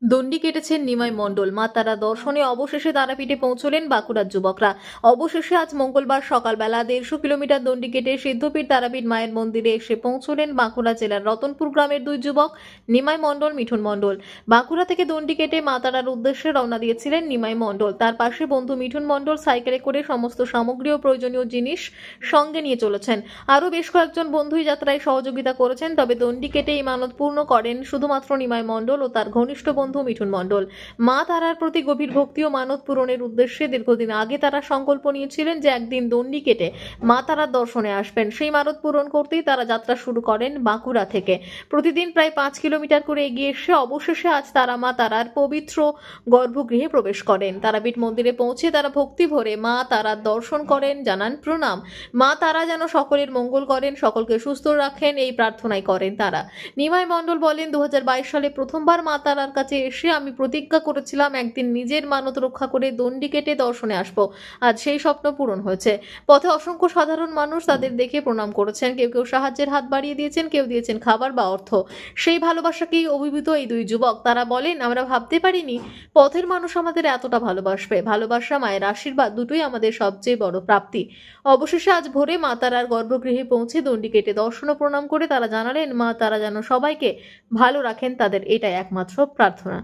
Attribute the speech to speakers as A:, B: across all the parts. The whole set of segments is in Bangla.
A: দণ্ডি কেটেছেন নিমাই মণ্ডল। মা তারা দর্শনে অবশেষে তারাপীঠে পৌঁছলেন বাঁকুড়ার যুবকরা। অবশেষে আজ মঙ্গলবার সকালবেলা 150 কিলোমিটার দণ্ডি কেটে সিদ্ধপীঠ তারাপীঠ মায়ের মন্দিরে এসে পৌঁছলেন বাঁকুড়া জেলার রতনপুর গ্রামের দুই যুবক, নিমাই মণ্ডল, মিঠুন মণ্ডল। বাঁকুড়া থেকে দণ্ডি কেটে মা তারার উদ্দেশ্যে রওনা দিয়েছিলেন নিমাই মণ্ডল। তার পাশে বন্ধু মিঠুন মণ্ডল সাইকেলে করে সমস্ত সামগ্রী ও প্রয়োজনীয় জিনিস সঙ্গে নিয়ে চলেছেন। আরও বেশ কয়েকজন বন্ধুই যাত্রায় সহযোগিতা করেছেন। তবে দণ্ডি কেটে এই মানত পূর্ণ করেন শুধুমাত্র নিমাই মণ্ডল ও তার ঘনিষ্ঠ বন্ধু মিঠুন মণ্ডল। মা তারার প্রতি গভীর ভক্তি ও মানত পূরণের উদ্দেশ্যে দীর্ঘদিন আগে তারা সংকল্প নিয়েছিলেন যে একদিন দণ্ডি কেটে মা তারার দর্শনে আসবেন। সেই মানত পূরণ করতেই তারা যাত্রা শুরু করেন বাঁকুড়া থেকে। প্রতিদিন প্রায় 5 কিলোমিটার করে এগিয়ে এসে অবশেষে আজ তারা মা তারার পবিত্র গর্ভগৃহে প্রবেশ করেন। তারাপীঠ মন্দিরে পৌঁছে তারা ভক্তি ভরে মা তারার দর্শন করেন, জানান প্রণাম। মা তারা যেন সকলের মঙ্গল করেন, সকলকে সুস্থ রাখেন, এই প্রার্থনাই করেন তারা। নিমাই মণ্ডল বলেন, 2022 সালে প্রথমবার মা তারার কাছে এসে আমি প্রতিজ্ঞা করেছিলাম একদিন নিজের মানত রক্ষা করে দণ্ডি কেটে দর্শনে আসব। আজ সেই স্বপ্ন পূরণ হয়েছে। পথে অসংখ্য সাধারণ মানুষ তাদের দেখে প্রণাম করেছেন। কেউ কেউ সাহায্যের হাত বাড়িয়ে দিয়েছেন, কেউ দিয়েছেন খাবার বা অর্থ। সেই ভালোবাসাকেই অভিভূত এই দুই যুবক। তারা বলেন, আমরা ভাবতে পারিনি পথের মানুষ আমাদের এতটা ভালোবাসবে। ভালোবাসা, মায়ের আশীর্বাদ দুটোই আমাদের সবচেয়ে বড় প্রাপ্তি। অবশেষে আজ ভোরে মা তারার গর্ভগৃহে পৌঁছে দণ্ডি কেটে দর্শন ও প্রণাম করে তারা জানালেন মা তারা যেন সবাইকে ভালো রাখেন, তাদের এটাই একমাত্র প্রার্থনা।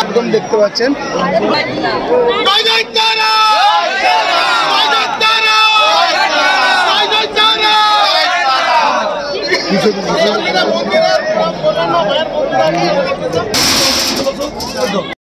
B: একদম দেখতে পাচ্ছেন কিছু